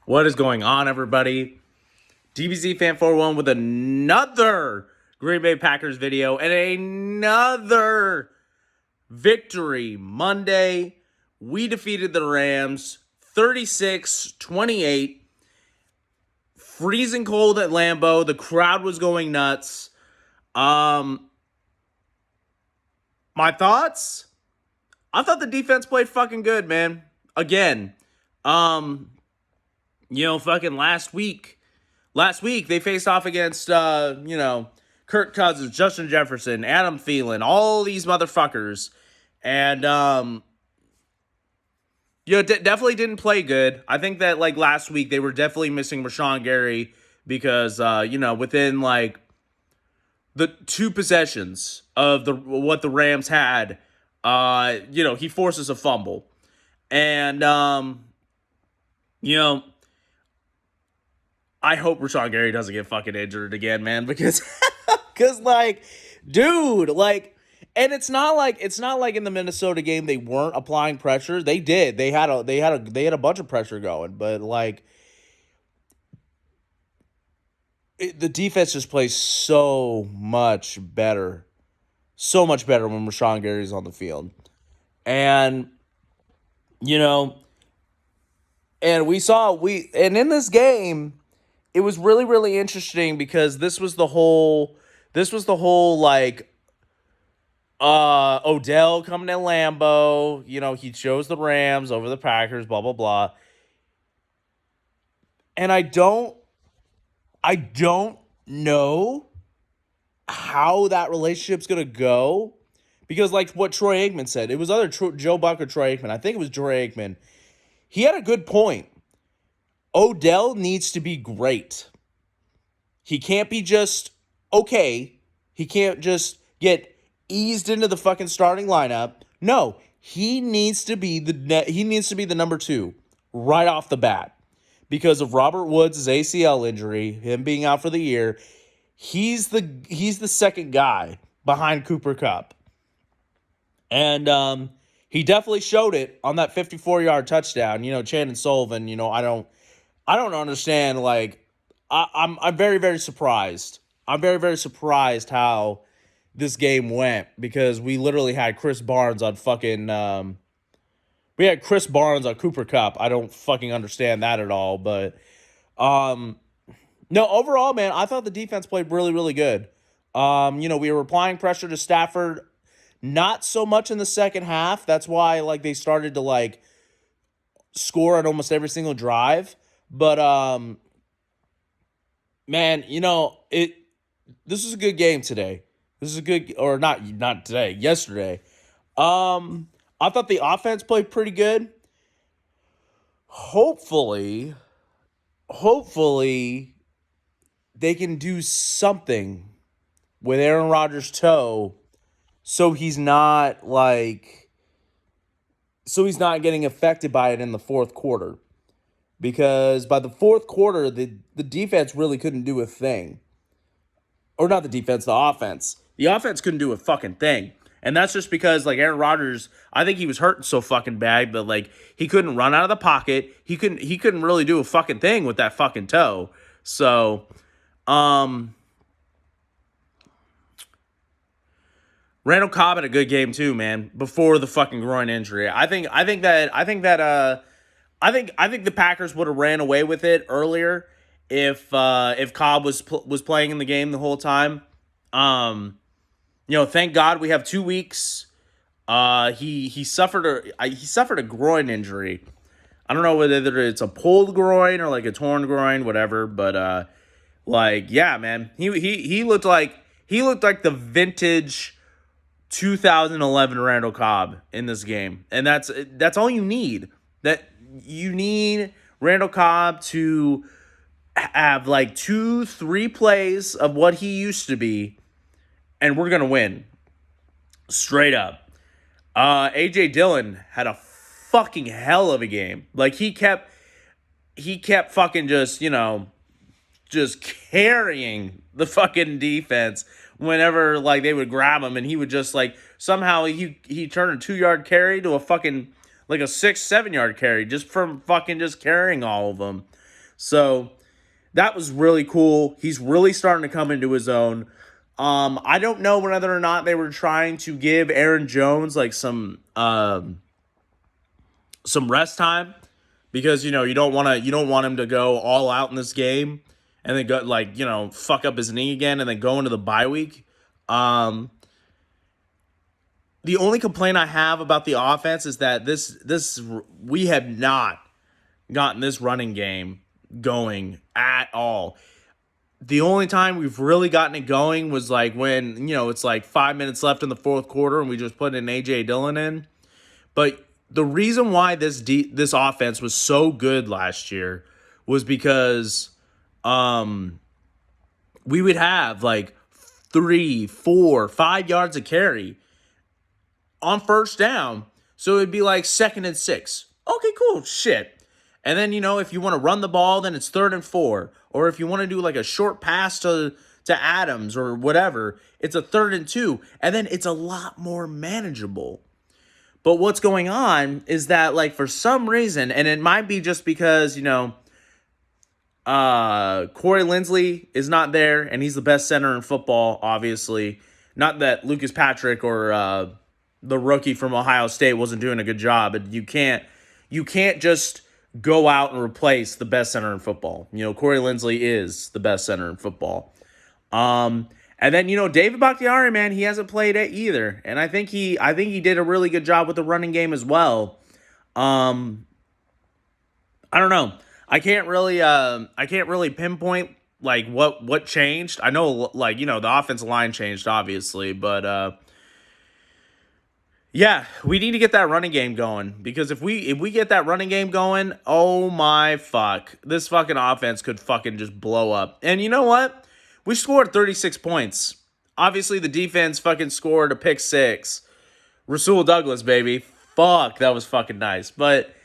What is going on, everybody? DBZ Fan 41 with another Green Bay Packers video and another victory Monday. We defeated the Rams 36-28. Freezing cold at Lambeau. The crowd was going nuts. My thoughts? I thought the defense played fucking good, man. Again. Fucking last week they faced off against, Kirk Cousins, Justin Jefferson, Adam Thielen, all these motherfuckers. And, definitely didn't play good. I think that, last week they were definitely missing Rashawn Gary because, within, the two possessions of what the Rams had, he forces a fumble. And, I hope Rashawn Gary doesn't get fucking injured again, man, because dude, and it's not like in the Minnesota game they weren't applying pressure. They did. They had a bunch of pressure going, but the defense just plays so much better when Rashawn Gary's on the field. And and in this game, it was really, really interesting because this was the whole Odell coming to Lambeau. He chose the Rams over the Packers, blah, blah, blah. And I don't know how that relationship's going to go because what Troy Aikman said, it was either Joe Buck or Troy Aikman. I think it was Troy Aikman. He had a good point. Odell needs to be great. He can't be just okay. He can't just get eased into the fucking starting lineup. No, he needs to be the number 2 right off the bat because of Robert Woods' ACL injury, him being out for the year. He's the second guy behind Cooper Kupp. And he definitely showed it on that 54-yard touchdown. Chandon Sullivan, I don't understand. I'm very, very surprised. I'm very, very surprised how this game went because we literally had Chris Barnes on Cooper Kupp. I don't fucking understand that at all. But no, overall, man, I thought the defense played really, really good. We were applying pressure to Stafford, not so much in the second half. That's why they started to score on almost every single drive. But man, this is a good game today. This is a good, or not today, yesterday. I thought the offense played pretty good. Hopefully they can do something with Aaron Rodgers' toe so he's not getting affected by it in the fourth quarter. Because by the fourth quarter, the defense really couldn't do a thing. Or not the defense, the offense. The offense couldn't do a fucking thing. And that's just because, Aaron Rodgers, I think he was hurting so fucking bad, but, he couldn't run out of the pocket. He couldn't really do a fucking thing with that fucking toe. So, Randall Cobb had a good game too, man, before the fucking groin injury. I think the Packers would have ran away with it earlier if Cobb was playing in the game the whole time. Thank God we have 2 weeks. He suffered a groin injury. I don't know whether it's a pulled groin or a torn groin, whatever. But yeah, man, he looked like the vintage 2011 Randall Cobb in this game, and that's all you need. That you need Randall Cobb to have 2-3 plays of what he used to be, and we're gonna win. Straight up. AJ Dillon had a fucking hell of a game. He kept fucking just carrying the fucking defense whenever they would grab him, and he would just somehow he turned a 2-yard carry to a fucking a 6-7 yard carry just from fucking just carrying all of them. So that was really cool. He's really starting to come into his own. I don't know whether or not they were trying to give Aaron Jones like some rest time, because you don't want him to go all out in this game and then go fuck up his knee again and then go into the bye week. The only complaint I have about the offense is that this we have not gotten this running game going at all. The only time we've really gotten it going was like when, it's like 5 minutes left in the fourth quarter and we just put an AJ Dillon in. But the reason why this offense was so good last year was because we would have like 3, 4, 5 yards of carry on first down. So it'd be like 2nd and 6. Okay, cool. Shit. And then, if you want to run the ball, then it's 3rd and 4. Or if you want to do like a short pass to Adams or whatever, it's a 3rd and 2. And then it's a lot more manageable. But what's going on is that, like, for some reason, and it might be just because, Corey Linsley is not there, and he's the best center in football, obviously. Not that Lucas Patrick or the rookie from Ohio State wasn't doing a good job, but you can't just go out and replace the best center in football. Corey Linsley is the best center in football. And then, David Bakhtiari, man, he hasn't played it either. And I think he did a really good job with the running game as well. I don't know. I can't really pinpoint like what changed. I know like, the offensive line changed obviously, but yeah, we need to get that running game going, because if we get that running game going, oh my fuck, this fucking offense could fucking just blow up. And you know what? We scored 36 points. Obviously, the defense fucking scored a pick 6. Rasul Douglas, baby. Fuck, that was fucking nice. But,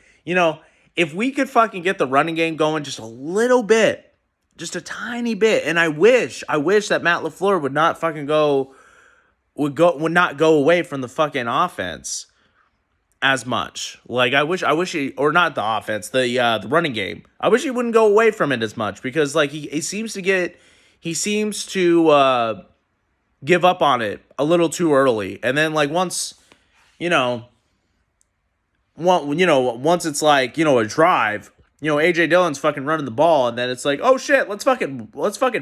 if we could fucking get the running game going just a little bit, just a tiny bit, and I wish that Matt LaFleur would not go away from the fucking offense as much. Like, I wish he, or not the offense, the running game. I wish he wouldn't go away from it as much, because like he seems to give up on it a little too early. And then like once it's like, a drive, AJ Dillon's fucking running the ball, and then it's like, oh shit, let's fucking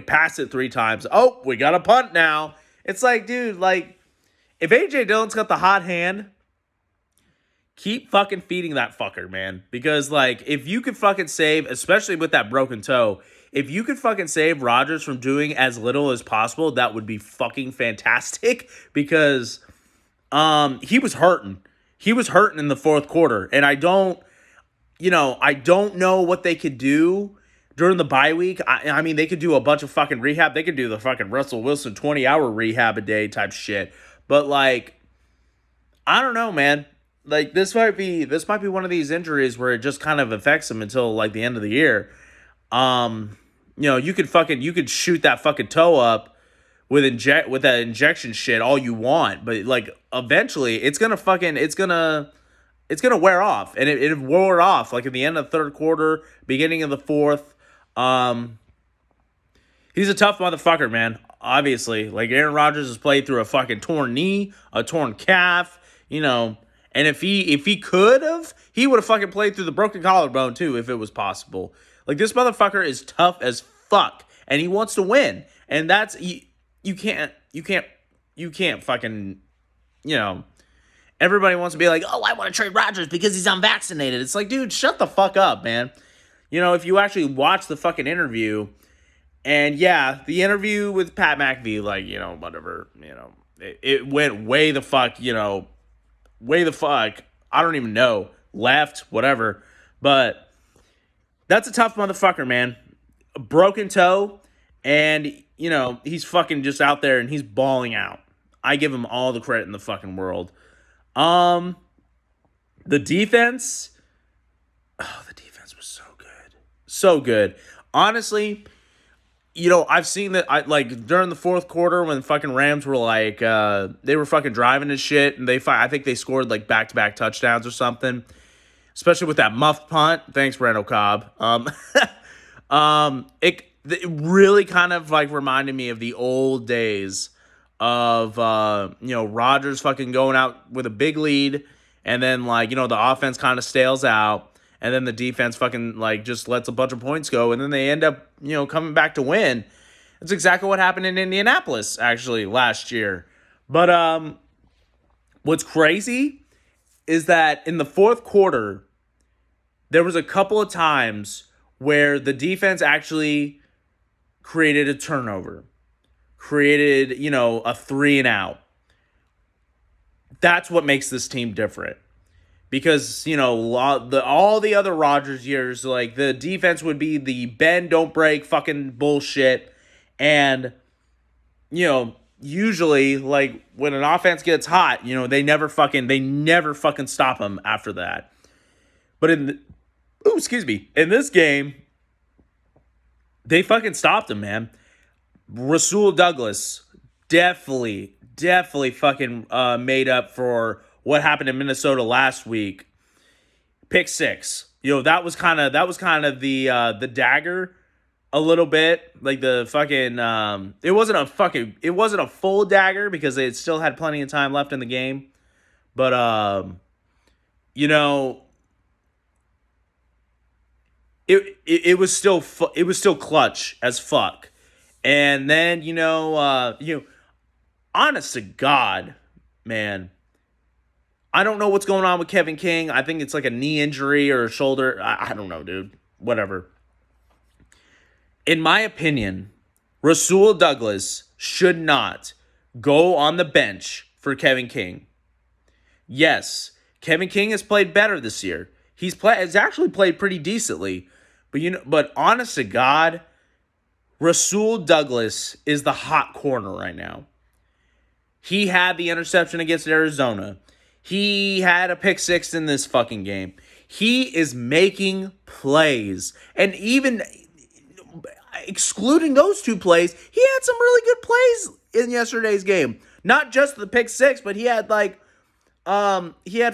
pass it 3 times. Oh, we got a punt now. It's like, dude, like, if AJ Dillon's got the hot hand, keep fucking feeding that fucker, man. Because, like, if you could fucking save, especially with that broken toe, if you could fucking save Rodgers from doing as little as possible, that would be fucking fantastic. Because he was hurting. He was hurting in the fourth quarter. And I don't know what they could do during the bye week. I mean, they could do a bunch of fucking rehab. They could do the fucking Russell Wilson 20-hour rehab a day type shit. But, like, I don't know, man. Like, this might be one of these injuries where it just kind of affects him until, like, the end of the year. You could shoot that fucking toe up with that injection shit all you want, but like eventually it's gonna wear off, and it wore off like at the end of the third quarter, beginning of the fourth. He's a tough motherfucker, man. Obviously, like Aaron Rodgers has played through a fucking torn knee, a torn calf, and if he could have, he would have fucking played through the broken collarbone too, if it was possible. Like, this motherfucker is tough as fuck, and he wants to win, and that's you can't fucking, everybody wants to be like, oh, I want to trade Rodgers because he's unvaccinated. It's like, dude, shut the fuck up, man. If you actually watch the fucking interview, and yeah, the interview with Pat McAfee, like, whatever, it went way the fuck, I don't even know, left, whatever, but that's a tough motherfucker, man. A broken toe, and, he's fucking just out there, and he's balling out. I give him all the credit in the fucking world. The defense was so good. So good. Honestly, I've seen that, like, during the fourth quarter when the fucking Rams were, like, they were fucking driving and shit, and I think they scored, like, back-to-back touchdowns or something, especially with that muff punt. Thanks, Randall Cobb. It really kind of like reminded me of the old days of Rodgers fucking going out with a big lead, and then like the offense kind of stales out, and then the defense fucking like just lets a bunch of points go, and then they end up coming back to win. That's exactly what happened in Indianapolis actually last year. But what's crazy is that in the fourth quarter, there was a couple of times where the defense actually created a turnover, created, a 3-and-out. That's what makes this team different. Because, all the other Rodgers years, like, the defense would be the bend, don't break fucking bullshit. And, usually, like, when an offense gets hot, they never fucking stop them after that. But in this game, they fucking stopped him, man. Rasul Douglas definitely fucking made up for what happened in Minnesota last week. Pick six. That was kind of the dagger a little bit. Like the fucking it wasn't a full dagger because they still had plenty of time left in the game. But it was still clutch as fuck. And then honest to God, man, I don't know what's going on with Kevin King. I think it's like a knee injury or a shoulder. I don't know, dude. Whatever. In my opinion, Rasul Douglas should not go on the bench for Kevin King. Yes, Kevin King has played better this year. He's actually played pretty decently. But honest to God, Rasul Douglas is the hot corner right now. He had the interception against Arizona. He had a pick six in this fucking game. He is making plays. And even excluding those two plays, he had some really good plays in yesterday's game. Not just the pick six, but he had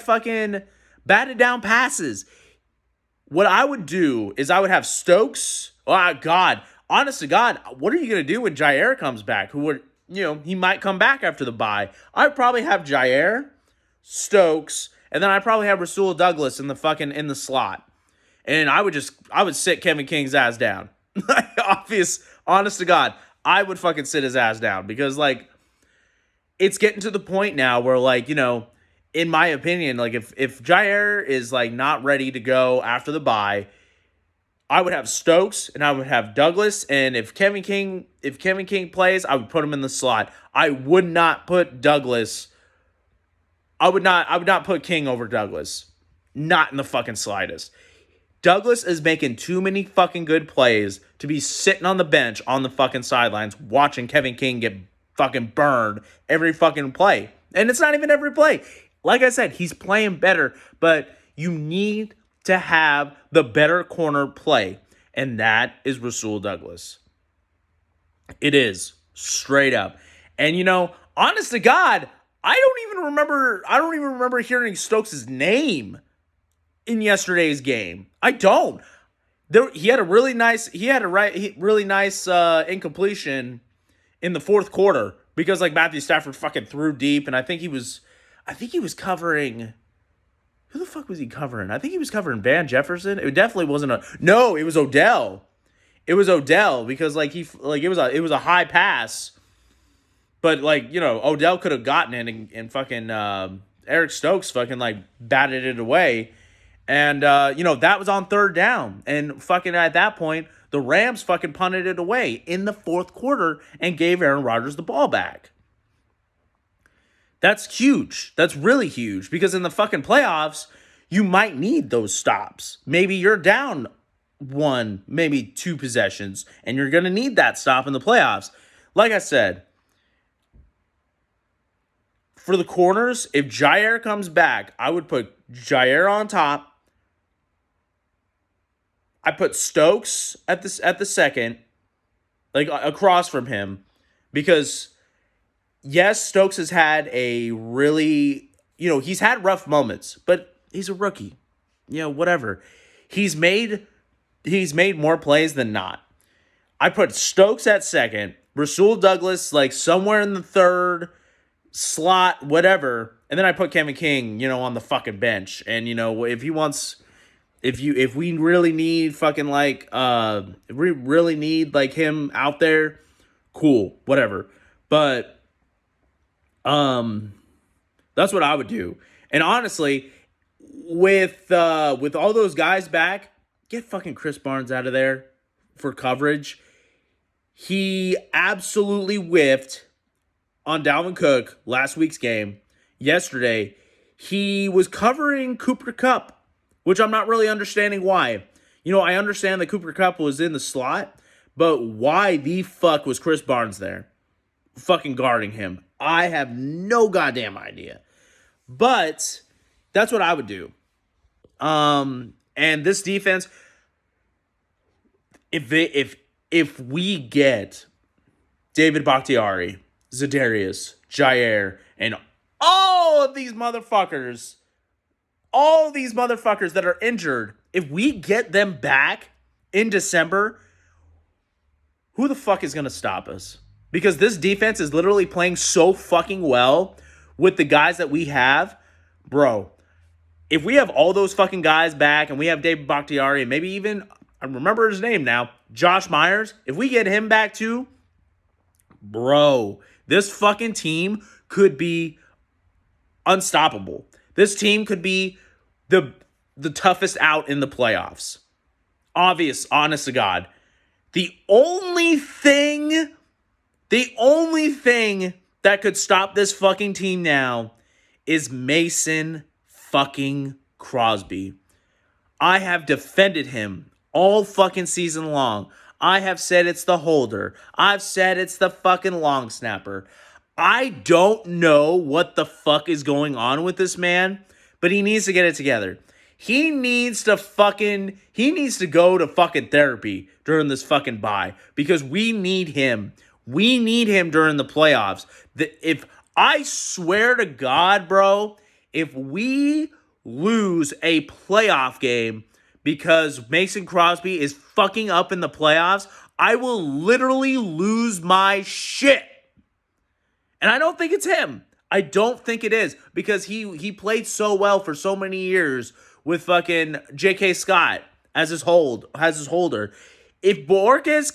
fucking batted down passes. What I would do is I would have Stokes. Oh, God. Honest to God, what are you going to do when Jair comes back? He might come back after the bye. I'd probably have Jair, Stokes, and then I'd probably have Rasul Douglas in the slot. And I would sit Kevin King's ass down. Honest to God, I would fucking sit his ass down because, like, it's getting to the point now where, like, in my opinion, like, if Jair is, like, not ready to go after the bye, I would have Stokes and I would have Douglas, and if Kevin King plays, I would put him in the slot. I would not put Douglas. I would not put King over Douglas. Not in the fucking slightest. Douglas is making too many fucking good plays to be sitting on the bench on the fucking sidelines watching Kevin King get fucking burned every fucking play. And it's not even every play. Like I said, he's playing better, but you need to have the better corner play, and that is Rasul Douglas. It is, straight up. And honest to God, I don't even remember hearing Stokes' name in yesterday's game. I don't. He had a really nice incompletion in the fourth quarter because like Matthew Stafford fucking threw deep, and I think he was covering. Who the fuck was he covering? I think he was covering Van Jefferson. It definitely wasn't no, it was Odell. It was Odell because like it was a high pass. But like, Odell could have gotten it and fucking Eric Stokes fucking like batted it away. And that was on third down. And fucking at that point, the Rams fucking punted it away in the fourth quarter and gave Aaron Rodgers the ball back. That's huge. That's really huge because in the fucking playoffs, you might need those stops. Maybe you're down one, maybe two possessions, and you're going to need that stop in the playoffs. Like I said, for the corners, if Jair comes back, I would put Jair on top. I put Stokes at the second, like across from him, because yes, Stokes has had a really, he's had rough moments, but he's a rookie. Whatever. He's made he's made more plays than not. I put Stokes at second, Rasul Douglas like somewhere in the third slot, whatever, and then I put Kevin King, on the fucking bench. And if he wants, if we really need fucking like, if we really need like him out there, cool, whatever. But that's what I would do. And honestly, with all those guys back, get fucking Chris Barnes out of there for coverage. He absolutely whiffed on Dalvin Cook last week's game. Yesterday, he was covering Cooper Kupp, which I'm not really understanding why. I understand that Cooper Kupp was in the slot, but why the fuck was Chris Barnes there fucking guarding him? I have no goddamn idea. But that's what I would do. And this defense, if we get David Bakhtiari, Za'Darius, Jaire, and all these motherfuckers that are injured, if we get them back in December, who the fuck is going to stop us? Because this defense is literally playing so fucking well with the guys that we have. Bro, if we have all those fucking guys back and we have David Bakhtiari and maybe even, I remember his name now, Josh Myers, if we get him back too, bro, this fucking team could be unstoppable. This team could be the toughest out in the playoffs. Honest to God. The only thing that could stop this fucking team now is Mason fucking Crosby. I have defended him all fucking season long. I have said it's the holder. I've said it's the fucking long snapper. I don't know what the fuck is going on with this man, but he needs to get it together. He needs to go to fucking therapy during this fucking bye because we need him. We need him during the playoffs. I swear to God, bro, if we lose a playoff game because Mason Crosby is fucking up in the playoffs, I will literally lose my shit. And I don't think it's him. I don't think it is because he played so well for so many years with fucking J.K. Scott as his holder. If Borges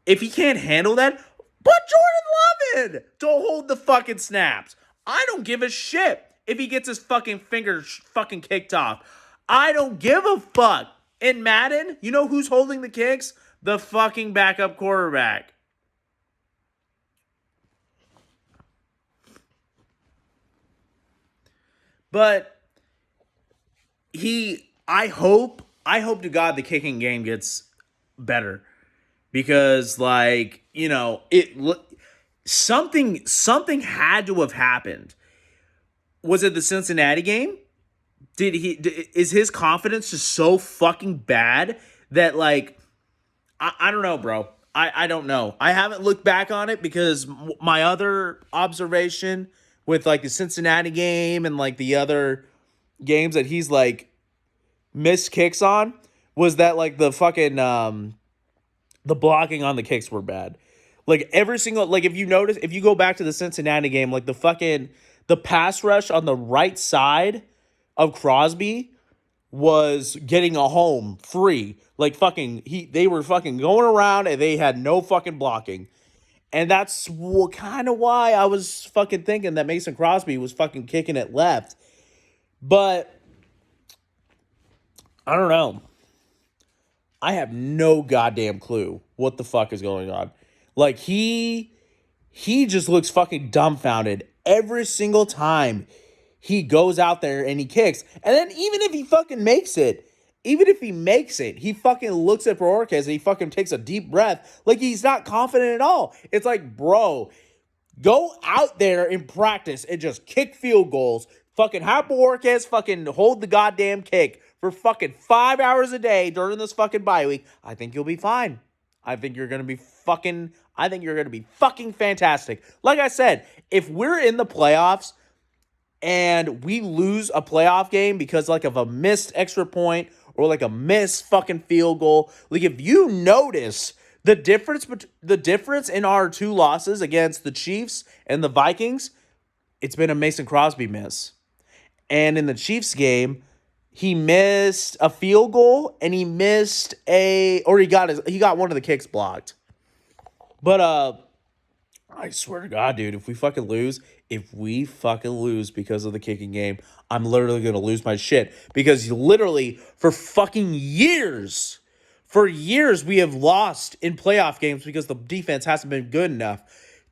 if he can't handle that, put Jordan Love in to hold the fucking snaps. I don't give a shit if he gets his fucking fingers fucking kicked off. I don't give a fuck. In Madden, you know who's holding the kicks? The fucking backup quarterback. But I hope to God the kicking game gets better because something had to have happened. Was it the Cincinnati game? Is his confidence just so fucking bad that I don't know, bro. I don't know. I haven't looked back on it because my other observation with the Cincinnati game and the other games that he's missed kicks on was that the fucking the blocking on the kicks were bad. Every single if you go back to the Cincinnati game, the pass rush on the right side of Crosby was getting a home free. They were fucking going around and they had no fucking blocking. And that's kind of why I was fucking thinking that Mason Crosby was fucking kicking it left. But I don't know. I have no goddamn clue what the fuck is going on. He just looks fucking dumbfounded every single time he goes out there and he kicks. And then even if he fucking makes it, he fucking looks at Borges and he fucking takes a deep breath. He's not confident at all. It's bro, go out there and practice and just kick field goals. Fucking have Borges fucking hold the goddamn kick for fucking 5 hours a day during this fucking bye week. I think you'll be fine. I think you're going to be fucking fantastic. Like I said, if we're in the playoffs and we lose a playoff game because of a missed extra point or like a missed fucking field goal. Like if you notice the difference in our two losses against the Chiefs and the Vikings, it's been a Mason Crosby miss. And in the Chiefs game, he missed a field goal and he missed he got one of the kicks blocked. But I swear to God, dude, if we fucking lose because of the kicking game, I'm literally going to lose my shit. Because literally, for years, we have lost in playoff games because the defense hasn't been good enough.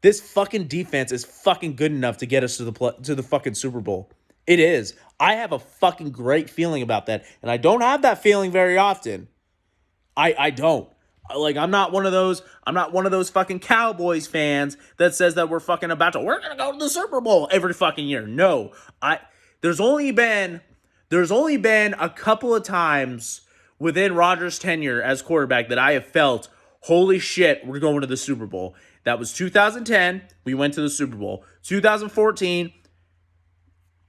This fucking defense is fucking good enough to get us to the fucking Super Bowl. It is. I have a fucking great feeling about that. And I don't have that feeling very often. I don't. Like, I'm not one of those fucking Cowboys fans that says that we're gonna go to the Super Bowl every fucking year. No. There's only been a couple of times within Rodgers' tenure as quarterback that I have felt, holy shit, we're going to the Super Bowl. That was 2010, we went to the Super Bowl. 2014,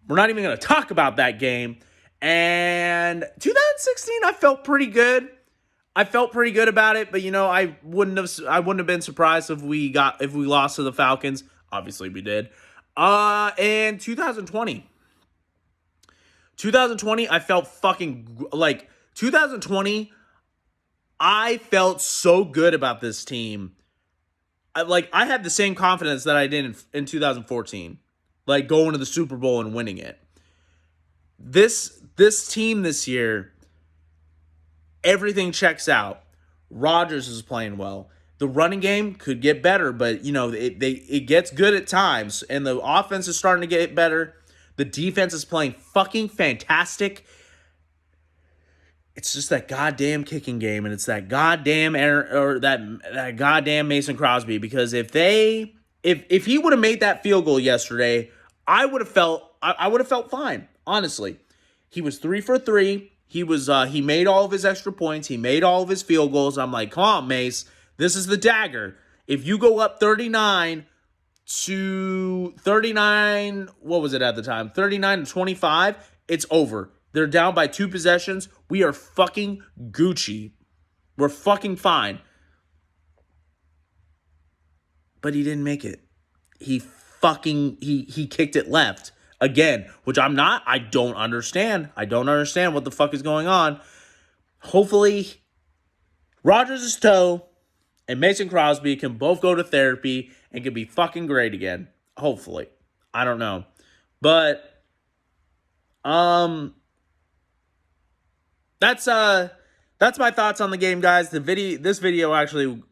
we're not even going to talk about that game. And 2016, I felt pretty good. About it, but I wouldn't have been surprised if we lost to the Falcons. Obviously, we did. And 2020, I felt fucking like 2020. I felt so good about this team. I had the same confidence that I did in 2014, like going to the Super Bowl and winning it. This team this year, everything checks out. Rodgers is playing well. The running game could get better, but it gets good at times, and the offense is starting to get better. The defense is playing fucking fantastic. It's just that goddamn kicking game, and it's that goddamn that goddamn Mason Crosby. Because if he would have made that field goal yesterday, I would have felt fine. Honestly, he was 3 for 3. He made all of his extra points. He made all of his field goals. I'm like, come on, Mace. This is the dagger. If you go up 39, what was it at the time? 39-25, it's over. They're down by 2 possessions. We are fucking Gucci. We're fucking fine. But he didn't make it. He kicked it left. Again, which I don't understand. I don't understand what the fuck is going on. Hopefully, Rodgers' toe and Mason Crosby can both go to therapy and can be fucking great again. Hopefully. I don't know. But, that's my thoughts on the game, guys. This video actually,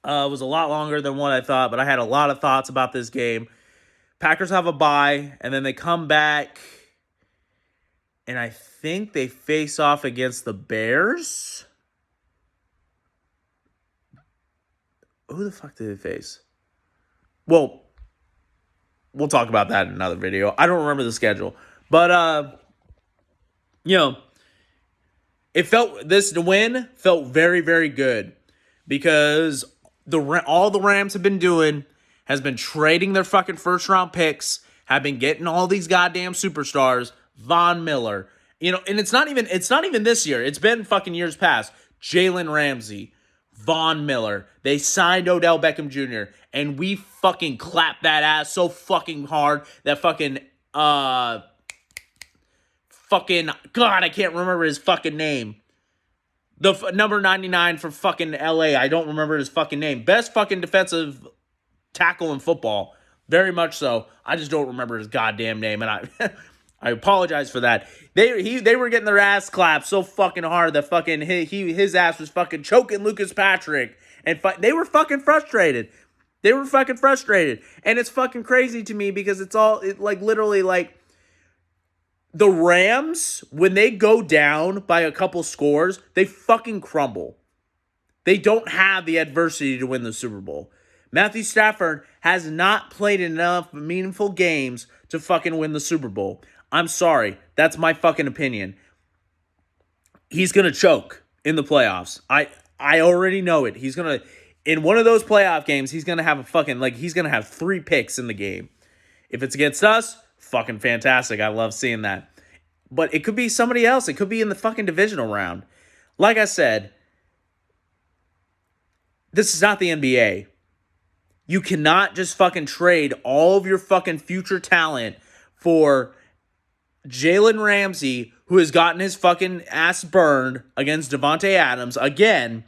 was a lot longer than what I thought, but I had a lot of thoughts about this game. Packers have a bye, and then they come back, and I think they face off against the Bears. Who the fuck did they face? Well, we'll talk about that in another video. I don't remember the schedule, but the win felt very, very good because all the Rams have been doing has been trading their fucking first round picks, have been getting all these goddamn superstars, Von Miller, and it's not even this year. It's been fucking years past. Jalen Ramsey, Von Miller. They signed Odell Beckham Jr. and we fucking clapped that ass so fucking hard that fucking God, I can't remember his fucking name. The number 99 for fucking LA. I don't remember his fucking name. Best fucking defensive tackle in football. Very much so. I just don't remember his goddamn name, and I apologize for that. They were getting their ass clapped so fucking hard that fucking his ass was fucking choking Lucas Patrick, and they were fucking frustrated. And it's fucking crazy to me because literally the Rams, when they go down by a couple scores, they fucking crumble. They don't have the adversity to win the Super Bowl. Matthew Stafford has not played enough meaningful games to fucking win the Super Bowl. I'm sorry. That's my fucking opinion. He's going to choke in the playoffs. I already know it. He's going to, in one of those playoff games, he's going to have he's going to have 3 picks in the game. If it's against us, fucking fantastic. I love seeing that. But it could be somebody else. It could be in the fucking divisional round. Like I said, this is not the NBA. You cannot just fucking trade all of your fucking future talent for Jalen Ramsey, who has gotten his fucking ass burned against Devontae Adams again,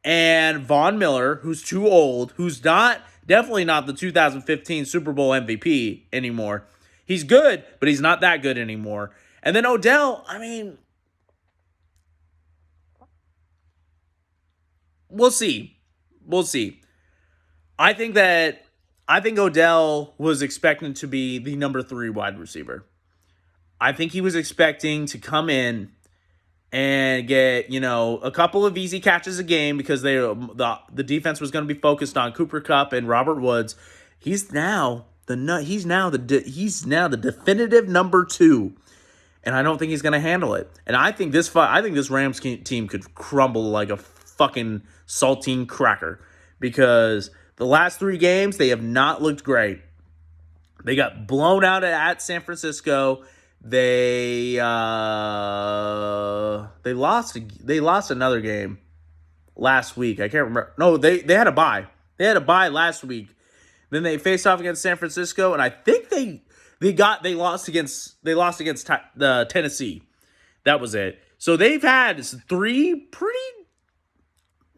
and Von Miller, who's too old, who's definitely not the 2015 Super Bowl MVP anymore. He's good, but he's not that good anymore. And then Odell, I mean, we'll see. We'll see. I think Odell was expecting to be the number 3 wide receiver. I think he was expecting to come in and get, a couple of easy catches a game because the defense was going to be focused on Cooper Kupp and Robert Woods. He's now the definitive number 2, and I don't think he's going to handle it. And I think this Rams team could crumble like a fucking saltine cracker because the last 3 games they have not looked great. They got blown out at San Francisco. They lost another game last week. I can't remember. No, they had a bye. They had a bye last week. Then they faced off against San Francisco, and I think they lost against the Tennessee. That was it. So they've had 3 pretty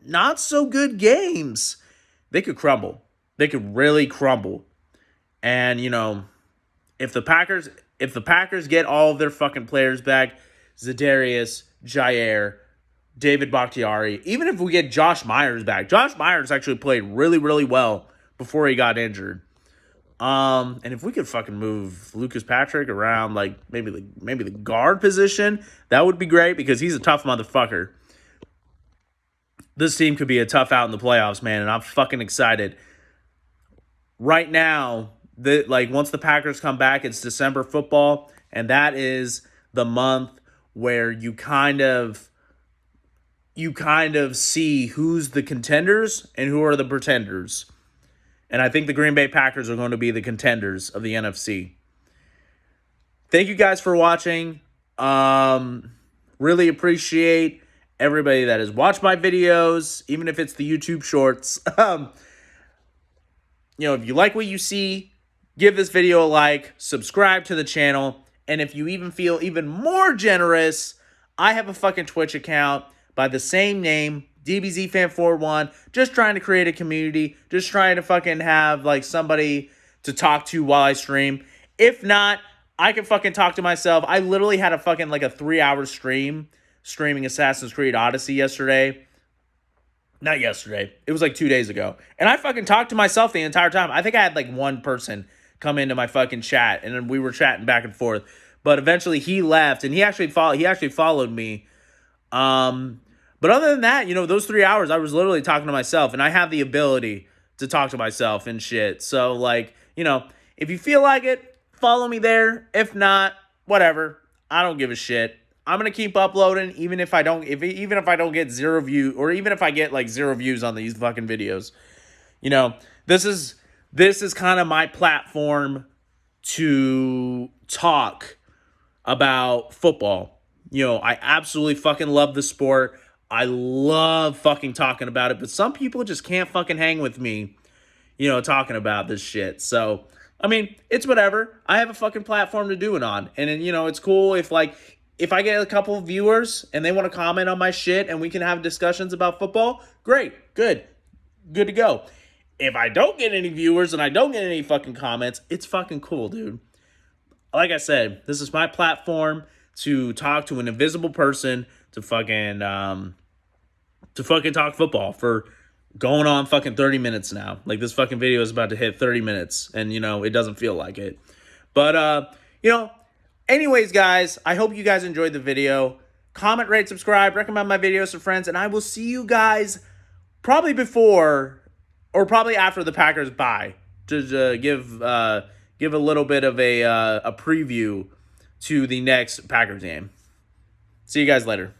not so good games. They could crumble. They could really crumble. And if the Packers get all of their fucking players back, Za'Darius, Jair, David Bakhtiari, even if we get Josh Myers back. Josh Myers actually played really, really well before he got injured. And if we could fucking move Lucas Patrick around, like maybe the guard position, that would be great because he's a tough motherfucker. This team could be a tough out in the playoffs, man, and I'm fucking excited. Right now, once the Packers come back, it's December football, and that is the month where you kind of see who's the contenders and who are the pretenders. And I think the Green Bay Packers are going to be the contenders of the NFC. Thank you guys for watching. Really appreciate everybody that has watched my videos, even if it's the YouTube shorts. If you like what you see, give this video a like, subscribe to the channel, and if you even feel even more generous, I have a fucking Twitch account by the same name, DBZFan41, just trying to create a community, just trying to fucking have like somebody to talk to while I stream. If not, I can fucking talk to myself. I literally had a fucking like a 3-hour streaming Assassin's Creed Odyssey yesterday. Not yesterday. It was like 2 days ago. And I fucking talked to myself the entire time. I think I had like one person come into my fucking chat and then we were chatting back and forth. But eventually he left and he actually followed me. But other than that, those 3 hours I was literally talking to myself, and I have the ability to talk to myself and shit. So if you feel like it, follow me there. If not, whatever. I don't give a shit. I'm gonna keep uploading, even if I don't get 0 views, or even if I get like 0 views on these fucking videos. This is kind of my platform to talk about football. I absolutely fucking love the sport. I love fucking talking about it, but some people just can't fucking hang with me, talking about this shit. So, it's whatever. I have a fucking platform to do it on. And then, it's cool if I get a couple of viewers and they want to comment on my shit and we can have discussions about football, great, good to go. If I don't get any viewers and I don't get any fucking comments, it's fucking cool, dude. Like I said, this is my platform to talk to an invisible person to fucking talk football for going on fucking 30 minutes now. Like, this fucking video is about to hit 30 minutes and, it doesn't feel like it. But, anyways, guys, I hope you guys enjoyed the video. Comment, rate, subscribe, recommend my videos to friends, and I will see you guys probably before or probably after the Packers bye to give a little bit of a preview to the next Packers game. See you guys later.